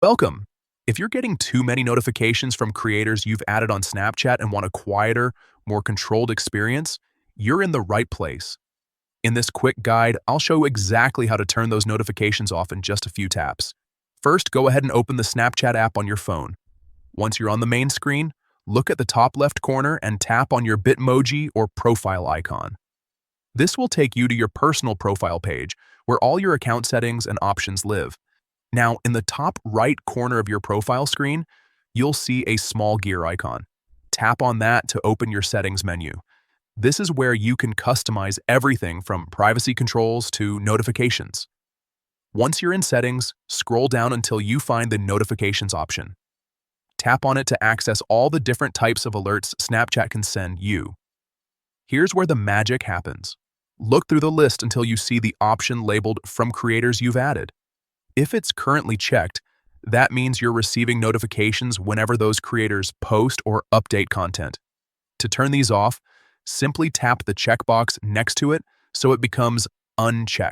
Welcome. If you're getting too many notifications from creators you've added on Snapchat and want a quieter, more controlled experience, you're in the right place. In this quick guide, I'll show exactly how to turn those notifications off in just a few taps. First, go ahead and open the Snapchat app on your phone. Once you're on the main screen, look at the top left corner and tap on your Bitmoji or profile icon. This will take you to your personal profile page, where all your account settings and options live. Now, in the top right corner of your profile screen, you'll see a small gear icon. Tap on that to open your settings menu. This is where you can customize everything from privacy controls to notifications. Once you're in settings, scroll down until you find the notifications option. Tap on it to access all the different types of alerts Snapchat can send you. Here's where the magic happens. Look through the list until you see the option labeled "From creators you've added." If it's currently checked, that means you're receiving notifications whenever those creators post or update content. To turn these off, simply tap the checkbox next to it so it becomes unchecked.